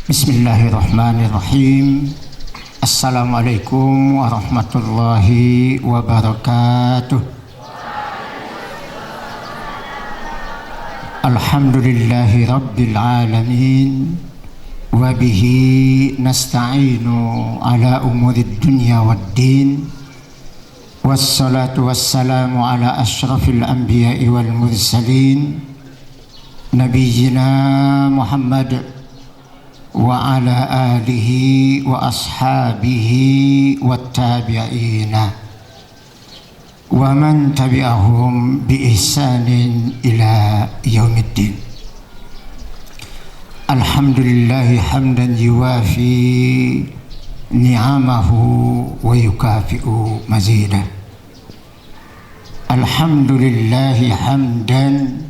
Bismillahirrahmanirrahim. Assalamualaikum warahmatullahi wabarakatuh. Alhamdulillahi rabbil alamin. Wabihi nasta'inu ala umurid dunya waddin. Wassalatu wassalamu ala ashrafil anbiya'i wal mursalin, Nabiyyina Muhammad wa ala alihi wa ashabihi wa tabi'ina wa man tabi'ahum bi ihsanin ila yaumiddin. Alhamdulillahi hamdan yuwafi ni'amahu wa yukafi'u mazidah. Alhamdulillahi hamdan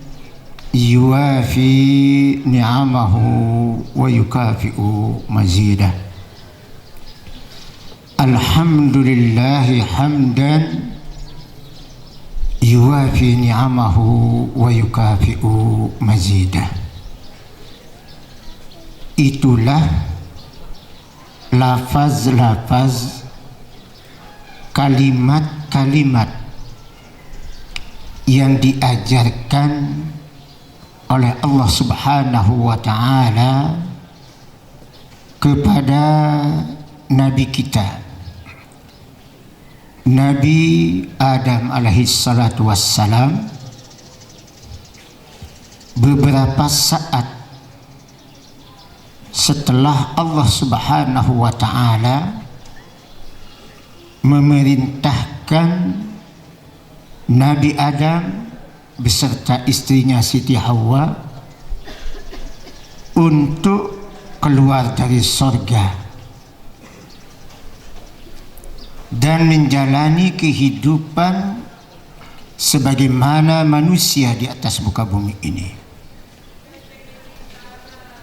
yuwafi ni'amahu wa yukafi'u mazidah. Alhamdulillahi hamdan yuwafi ni'amahu wa yukafi'u mazidah. Itulah lafaz-lafaz, kalimat-kalimat yang diajarkan oleh Allah Subhanahu wa ta'ala kepada Nabi kita, Nabi Adam alaihi salatu wassalam, beberapa saat setelah Allah Subhanahu wa ta'ala memerintahkan Nabi Adam beserta istrinya Siti Hawa untuk keluar dari surga dan menjalani kehidupan sebagaimana manusia di atas muka bumi ini.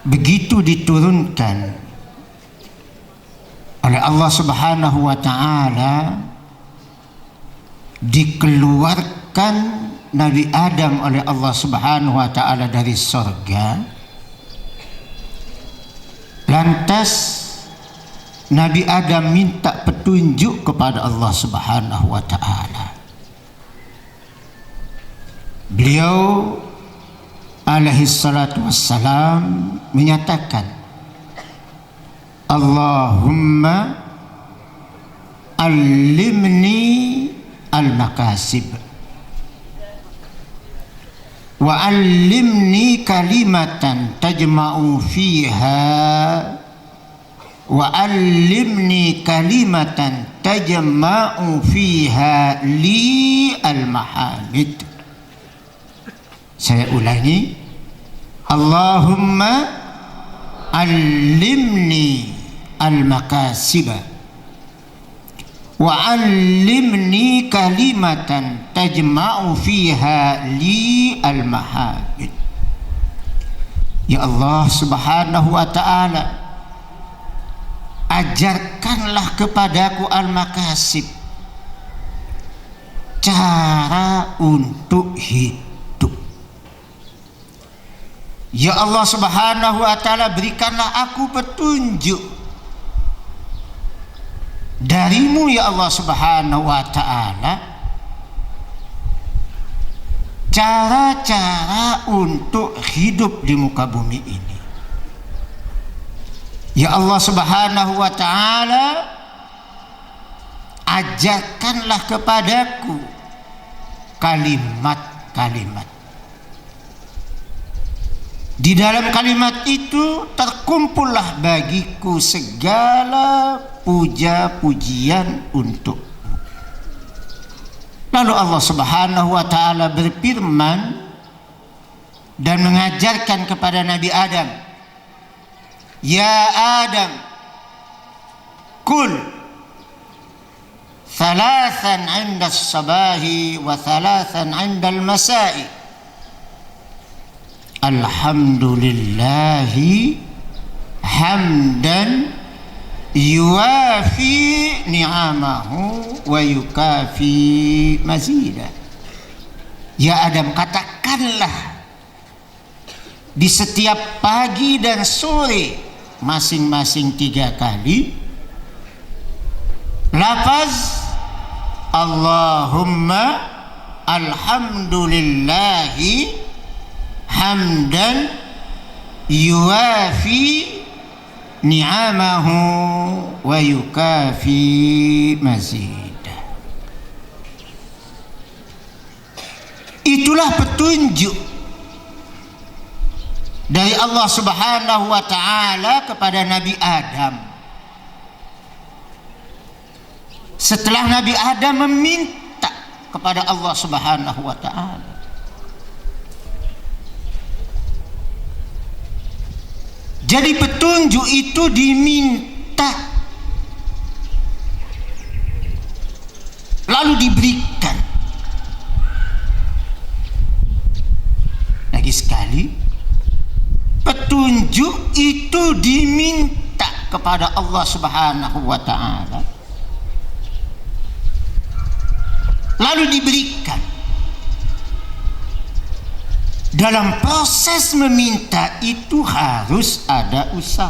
Begitu diturunkan oleh Allah Subhanahu wa ta'ala, dikeluarkan Nabi Adam oleh Allah Subhanahu wa ta'ala dari surga. Lantas Nabi Adam minta petunjuk kepada Allah Subhanahu wa ta'ala. Beliau alaihi salatu wassalam menyatakan, Allahumma allimni al-makasib wa allimni kalimatan tajma'u fiha wa allimni kalimatan tajma'u fiha li al-mahamid. Saya ulangi, Allahumma allimni al-makasiba wa allimni kalimatan tajma'u fiha li al-mahamid. Ya Allah Subhanahu wa ta'ala, ajarkanlah kepadaku al-makasib, cara untuk hidup. Ya Allah Subhanahu wa ta'ala, berikanlah aku petunjuk darimu ya Allah Subhanahu wa ta'ala, cara-cara untuk hidup di muka bumi ini. Ya Allah Subhanahu wa ta'ala, ajarkanlah kepadaku kalimat-kalimat. Di dalam kalimat itu terkumpullah bagiku segala puja-pujian untukmu. Lalu Allah Subhanahu wa ta'ala berfirman dan mengajarkan kepada Nabi Adam, Ya Adam, kul thalathan 'inda as-sabahi wa thalathan 'inda al-masa'i. Alhamdulillahi hamdan yuwafi ni'amahu wa yukafi mazidah. Ya Adam, katakanlah di setiap pagi dan sore masing-masing 3 kali lafaz Allahumma alhamdulillahi hamdan yuwafi ni'amahu wa yukafi mazidah. Itulah petunjuk dari Allah Subhanahu wa ta'ala kepada Nabi Adam. Setelah Nabi Adam meminta kepada Allah Subhanahu wa ta'ala, jadi petunjuk itu diminta lalu diberikan. Lagi sekali, petunjuk itu diminta kepada Allah Subhanahu wa ta'ala lalu diberikan. Dalam proses meminta itu harus ada usaha.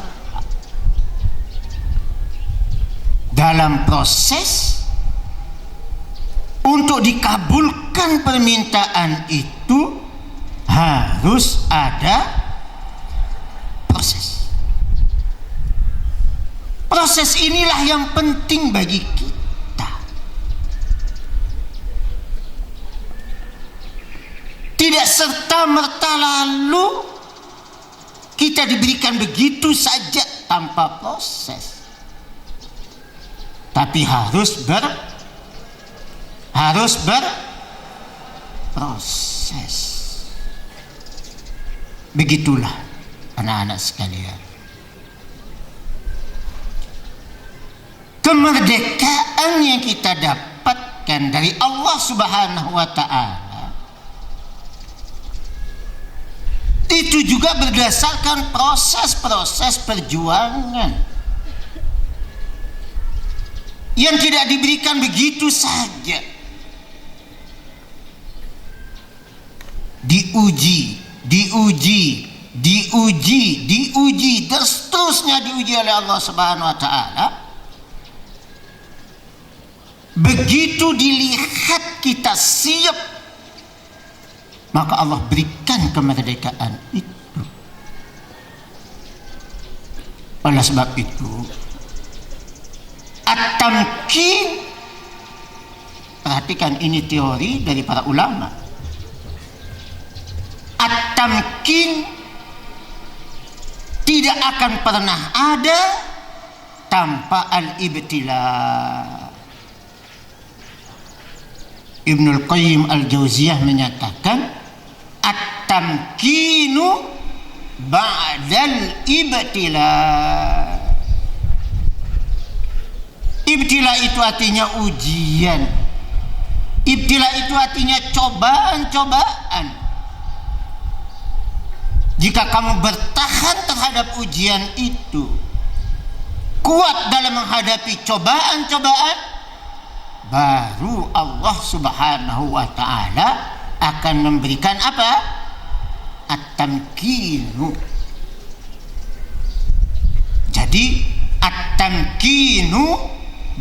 Dalam proses untuk dikabulkan permintaan itu harus ada proses. Proses inilah yang penting bagi kita. Tidak serta-merta lalu kita diberikan begitu saja tanpa proses. Tapi harus berproses. Begitulah anak-anak sekalian. Kemerdekaan yang kita dapatkan dari Allah Subhanahu wa ta'ala itu juga berdasarkan proses-proses perjuangan yang tidak diberikan begitu saja. Diuji, dan seterusnya diuji oleh Allah Subhanahu wa ta'ala. Begitu dilihat kita siap, maka Allah berikan kemerdekaan itu. Oleh sebab itu, at-tamkin, perhatikan ini teori dari para ulama. At-tamkin tidak akan pernah ada tanpa al-ibtila. Ibnul Qayyim al-Jauziyah menyatakan at-tamkinu ba'dal ibtila. Ibtila itu artinya ujian. Ibtila itu artinya cobaan-cobaan. Jika kamu bertahan terhadap ujian itu, kuat dalam menghadapi cobaan-cobaan, baru Allah Subhanahu wa ta'ala akan memberikan apa? At-tamkinu. Jadi at-tamkinu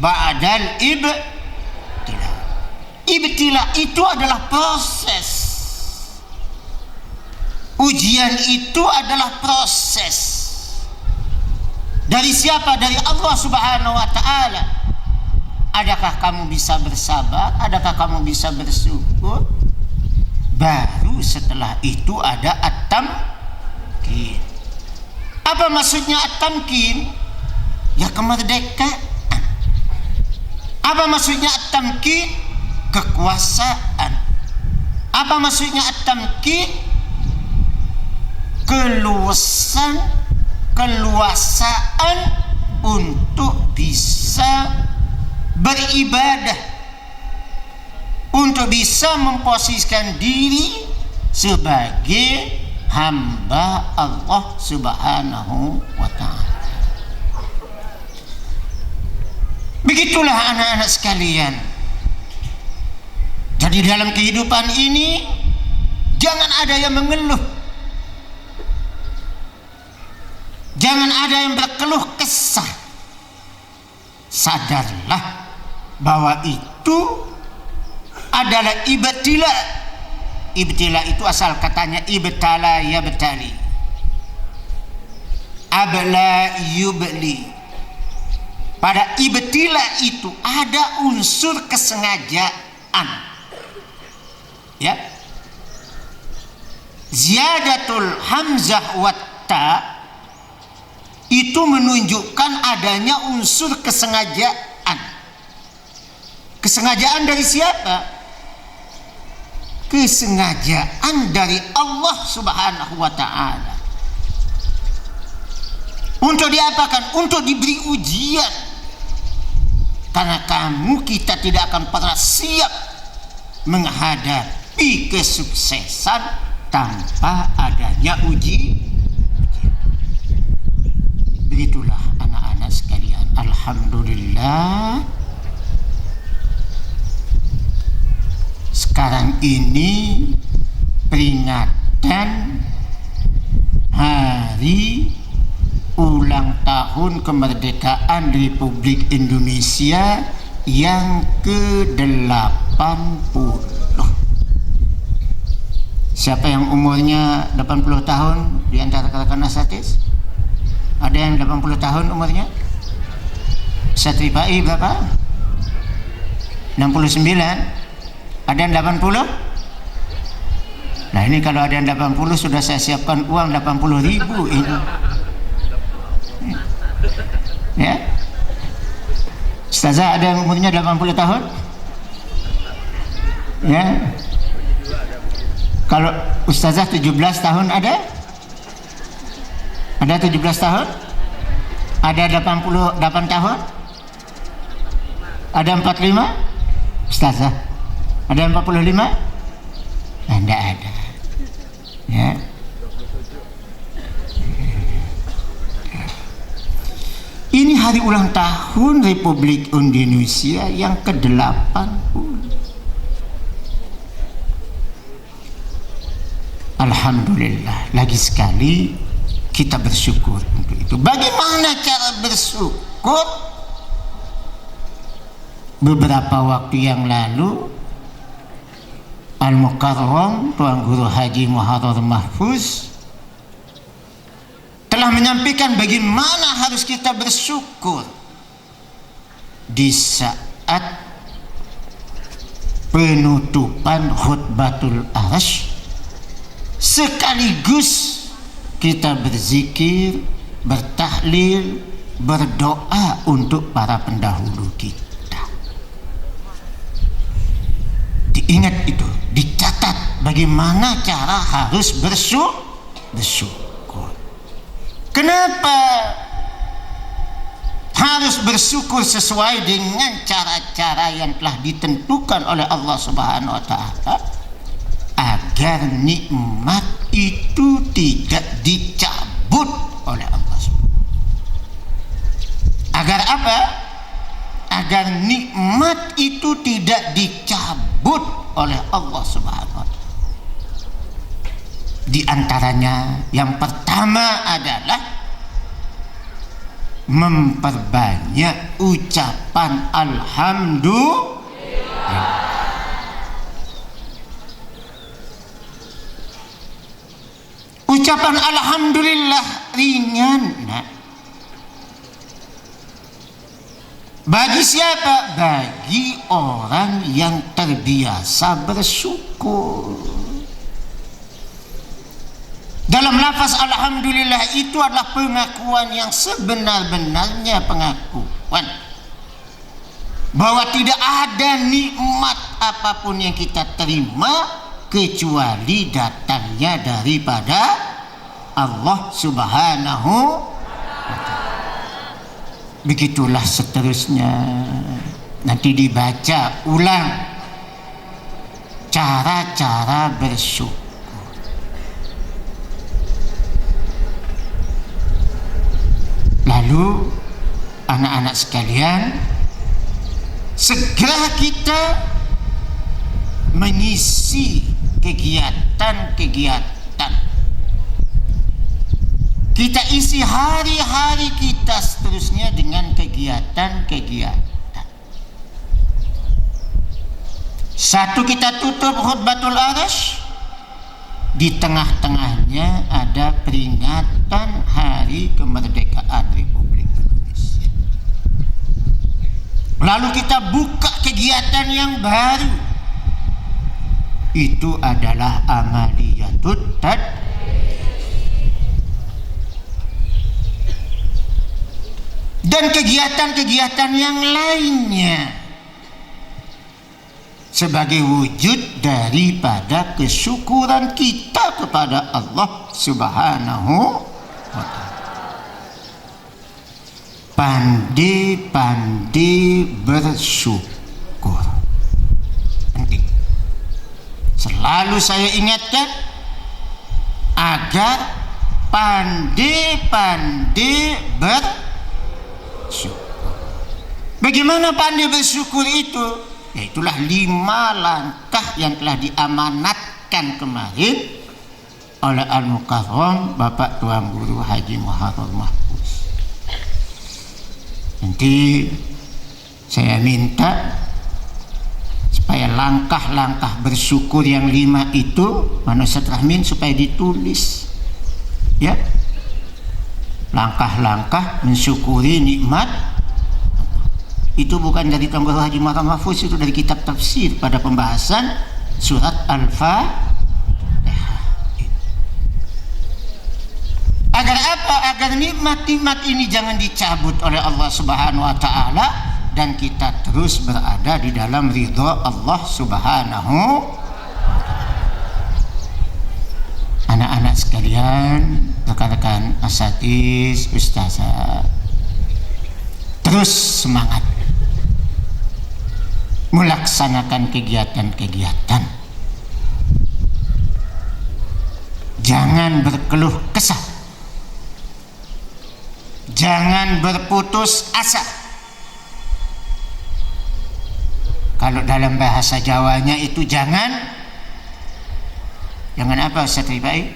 ba'dal ibtila. Ibtila itu adalah proses. Ujian itu adalah proses. Dari siapa? Dari Allah Subhanahu wa ta'ala. Adakah kamu bisa bersabar? Adakah kamu bisa bersyukur? Baru setelah itu ada at-tamkin. Apa maksudnya at-tamkin? Ya kemerdekaan. Apa maksudnya at-tamkin? Kekuasaan. Apa maksudnya at-tamkin? Keluasaan untuk bisa beribadah, untuk bisa memposisikan diri sebagai hamba Allah Subhanahu wa ta'ala. Begitulah anak-anak sekalian. Jadi dalam kehidupan ini jangan ada yang mengeluh. Jangan ada yang berkeluh kesah. Sadarlah bahwa itu adalah ibtila. Ibtila itu asal katanya ibtala yabtali, abla yubli. Pada ibtila itu ada unsur kesengajaan, ya. Ziyadatul hamzah wa ta itu menunjukkan adanya unsur kesengajaan. Kesengajaan dari siapa? Kesengajaan dari Allah Subhanahu wa ta'ala. Untuk diapakan? Untuk diberi ujian. Karena kita tidak akan pernah siap menghadapi kesuksesan tanpa adanya ujian. Begitulah anak-anak sekalian. Alhamdulillah, sekarang ini peringatan hari ulang tahun kemerdekaan Republik Indonesia yang ke-80. Siapa yang umurnya 80 tahun di antara rekan asatis? Ada yang 80 tahun umurnya? Satripai berapa? 69. Ada yang 80? Nah ini kalau ada yang 80 sudah saya siapkan uang 80.000 ini. Ya. Ustazah ada yang umurnya 80 tahun? Ya. Kalau Ustazah 17 tahun ada? Ada 17 tahun? Ada 88 tahun? Ada 45? Ustazah ada 45? Tidak ada. Ya. Ini hari ulang tahun Republik Indonesia yang ke-80. Alhamdulillah, lagi sekali kita bersyukur untuk itu. Bagaimana cara bersyukur? Beberapa waktu yang lalu Al-Mukarram Tuan Guru Haji Muharrar Mahfuz telah menyampaikan bagaimana harus kita bersyukur di saat penutupan khutbatul arasy, sekaligus kita berzikir, bertahlil, berdoa untuk para pendahulu kita. Diingat itu, dicatat bagaimana cara harus bersyukur. Kenapa harus bersyukur sesuai dengan cara-cara yang telah ditentukan oleh Allah Subhanahu wa ta'ala, agar nikmat itu tidak dicabut oleh Allah. Agar apa? Agar nikmat itu tidak dicabut oleh Allah Subhanahu wa ta'ala. Di antaranya yang pertama adalah memperbanyak ucapan alhamdulillah. Ucapan alhamdulillah ringan, nak. Bagi siapa? Bagi orang yang terbiasa bersyukur. Dalam lafaz alhamdulillah itu adalah pengakuan yang sebenar-benarnya pengakuan bahwa tidak ada nikmat apapun yang kita terima kecuali datangnya daripada Allah Subhanahu wa ta'ala. Begitulah seterusnya. Nanti dibaca ulang cara-cara bersyukur. Lalu anak-anak sekalian, segera kita mengisi kegiatan-kegiatan Kita isi hari-hari kita seterusnya dengan kegiatan-kegiatan. Satu, kita tutup khutbatul arash, di tengah-tengahnya ada peringatan hari kemerdekaan Republik Indonesia. Lalu kita buka kegiatan yang baru, itu adalah amaliyatut tadbir. Dan kegiatan-kegiatan yang lainnya sebagai wujud daripada kesyukuran kita kepada Allah Subhanahu wa ta'ala. Pandai-pandai bersyukur. Penting. Selalu saya ingatkan agar pandai-pandai bersyukur. Bagaimana pandai bersyukur itu? Yaitulah 5 langkah yang telah diamanatkan kemarin oleh Al-Mukarram Bapak Tuan Guru Haji Muharram Mahfuz. Nanti saya minta supaya langkah-langkah bersyukur yang 5 itu Mana Ustaz Rahmin supaya ditulis, ya, langkah-langkah mensyukuri nikmat. Itu bukan dari Tuan Guru Haji Muharram Mahfuz, itu dari kitab tafsir pada pembahasan surat Al-Fatihah. Agar apa? Agar nikmat-nikmat ini jangan dicabut oleh Allah Subhanahu wa ta'ala, dan kita terus berada di dalam ridha Allah Subhanahu wa ta'ala. Anak-anak sekalian, rekan-rekan asatiz, ustazah, terus semangat melaksanakan kegiatan-kegiatan. Jangan berkeluh kesah, jangan berputus asa. Kalau dalam bahasa Jawanya itu jangan apa Ustaz Ribai?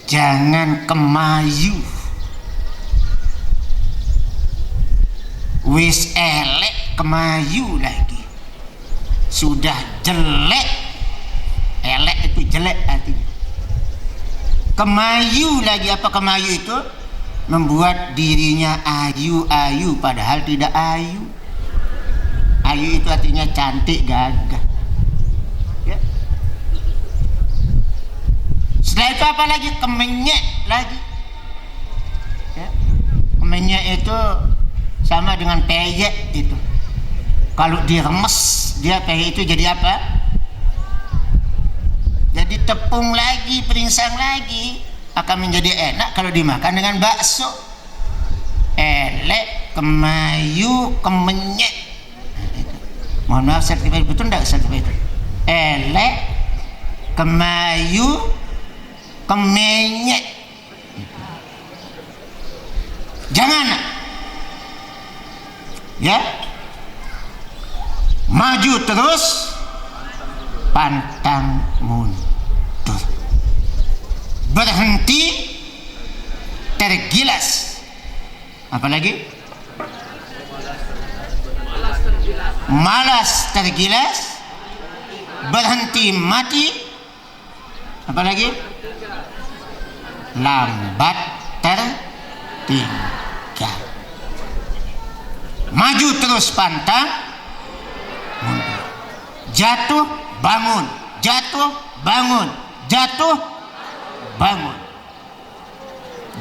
Jangan kemayu. Wis elek kemayu lagi. Sudah jelek, elek itu jelek artinya. Kemayu lagi. Apa kemayu itu? Membuat dirinya ayu-ayu padahal tidak ayu. Ayu itu artinya cantik, gagah. Ya. Setelah itu apa lagi? Kemenyek lagi. Ya. Kemenyek itu sama dengan peyek itu. Kalau diremes dia peyek itu jadi apa? Jadi tepung lagi, peringsang lagi. Akan menjadi enak kalau dimakan dengan bakso. Elek, kemayu, kemenyek. Mohon maaf, sertifikat betul enggak sertifikat itu? Elek, kemayu, kemenyek. Jangan, ya, maju terus, pantang mundur, berhenti tergilas. Apalagi? Malas tergilas, berhenti mati. Apalagi? Lambat tertinggal. Maju terus, pantang mundur. Jatuh bangun, jatuh bangun, jatuh bangun.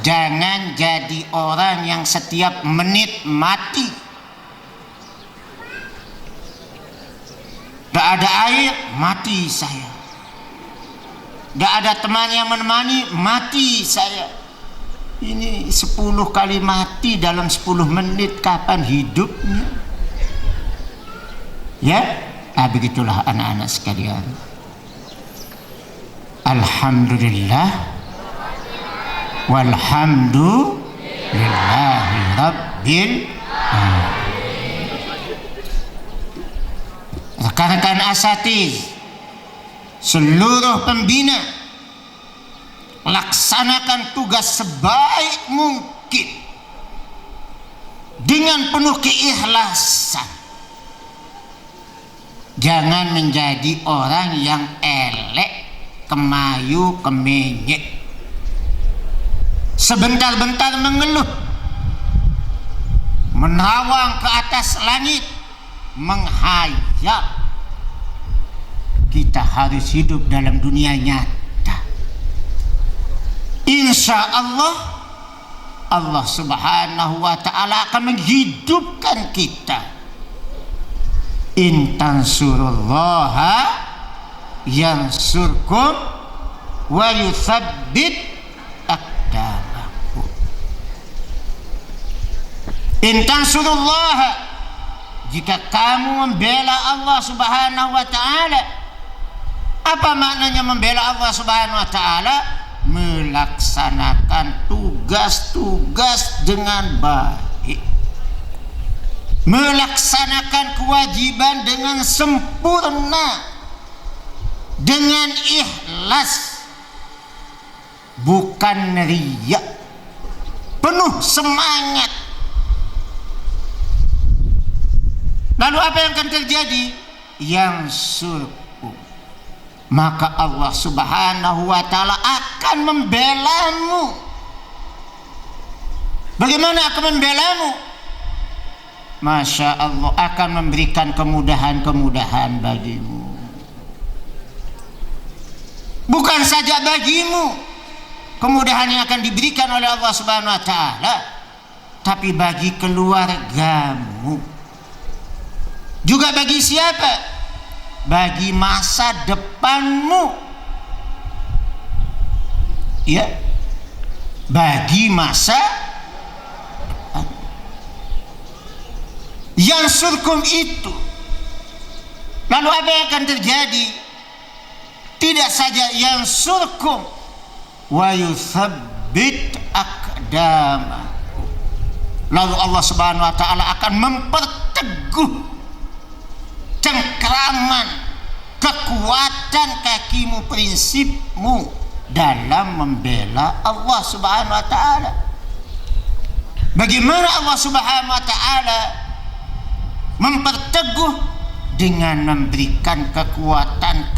Jangan jadi orang yang setiap menit mati. Gak ada air, mati saya. Gak ada teman yang menemani, mati saya. Ini 10 kali mati dalam 10 menit, kapan hidupnya? Ya, begitulah anak-anak sekalian. Alhamdulillah walhamdulillahi rabbil alamin. Rekan-rekan asatiz, seluruh pembina, laksanakan tugas sebaik mungkin dengan penuh keikhlasan. Jangan menjadi orang yang elek, kemayu, kemenyek, sebentar-bentar mengeluh, menerawang ke atas langit, menghayal. Kita harus hidup dalam dunia nyata. Insya Allah, Allah Subhanahu wa ta'ala akan menghidupkan kita. In tansurullaha yansurkum wa yuthabbit aqdamakum. In tansurullaha, jika kamu membela Allah Subhanahu wa ta'ala. Apa maknanya membela Allah Subhanahu wa ta'ala? Melaksanakan tugas-tugas dengan baik, melaksanakan kewajiban dengan sempurna, dengan ikhlas, bukan riya, penuh semangat. Lalu apa yang akan terjadi? Yang surku, maka Allah Subhanahu wa ta'ala akan membelamu. Bagaimana akan membelamu? Masya Allah, akan memberikan kemudahan-kemudahan bagimu. Bukan saja bagimu kemudahan yang akan diberikan oleh Allah Subhanahu wa ta'ala, tapi bagi keluargamu. Juga bagi siapa? Bagi masa depanmu. Ya, bagi masa depan. Yang surkum itu, lalu apa yang akan terjadi? Tidak saja yang surkum, wa yuthabbit aqdamakum, lalu Allah Subhanahu wa ta'ala akan memperteguh cengkraman, kekuatan kakimu, prinsipmu dalam membela Allah Subhanahu wa ta'ala. Bagaimana Allah Subhanahu wa ta'ala memperteguh? Dengan memberikan kekuatan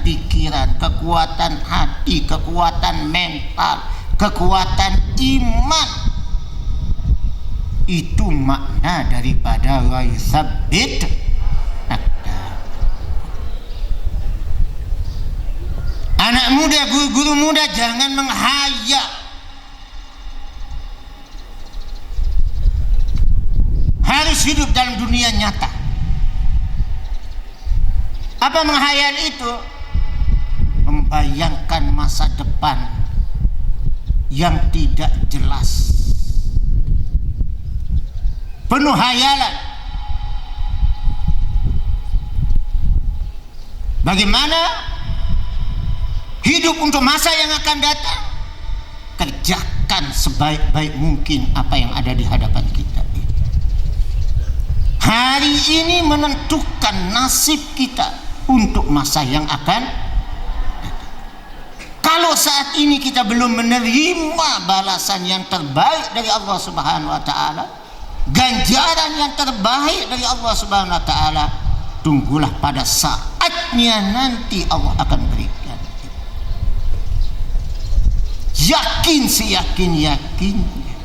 pikiran, kekuatan hati, kekuatan mental, kekuatan iman. Itu makna daripada wa yuthabbit. Anak muda, guru muda, jangan menghayal. Harus hidup dalam dunia nyata. Apa menghayal itu? Membayangkan masa depan yang tidak jelas, penuh hayalan. Bagaimana hidup untuk masa yang akan datang? Kerjakan sebaik-baik mungkin apa yang ada di hadapan kita. Hari ini menentukan nasib kita untuk masa yang akan datang. Kalau saat ini kita belum menerima balasan yang terbaik dari Allah Subhanahu wa ta'ala, ganjaran yang terbaik dari Allah Subhanahu wa ta'ala, tunggulah pada saatnya nanti Allah akan berikan. Yakin, seyakin-yakinnya.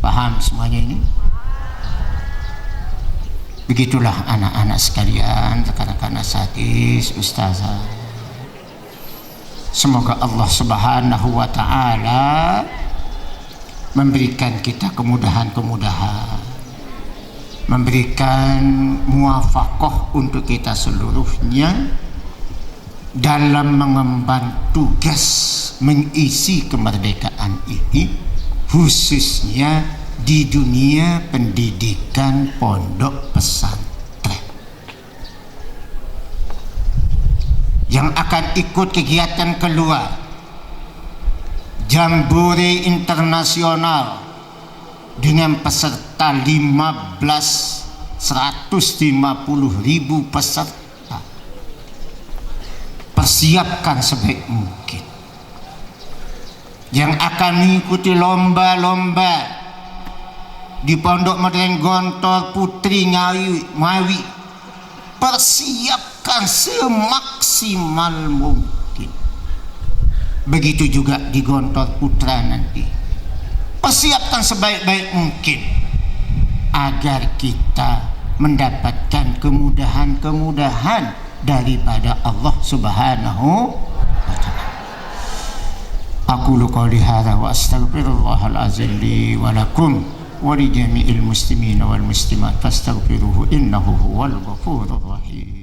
Paham semuanya ini? Begitulah anak-anak sekalian, rekan-rekan asatidz, ustazah. Semoga Allah Subhanahu wa ta'ala memberikan kita kemudahan-kemudahan, memberikan muwafaqah untuk kita seluruhnya dalam mengemban tugas mengisi kemerdekaan ini, khususnya di dunia pendidikan pondok pesantren. Yang akan ikut kegiatan keluar Jambore Internasional dengan peserta 150.000 peserta. Persiapkan sebaik mungkin. yang akan mengikuti lomba-lomba di Pondok Modern Gontor Putri Ngawi, persiapkan semaksimal mungkin. Begitu juga di Gontor Putra nanti, persiapkan sebaik-baik mungkin agar kita mendapatkan kemudahan-kemudahan daripada Allah Subhanahu wa ta'ala. Aqulu qawli hadza wa astaghfirullahal azim li wa lakum wa li jami'il muslimina wal muslimat fastaghfiruhu innahu huwal ghafurur rahim.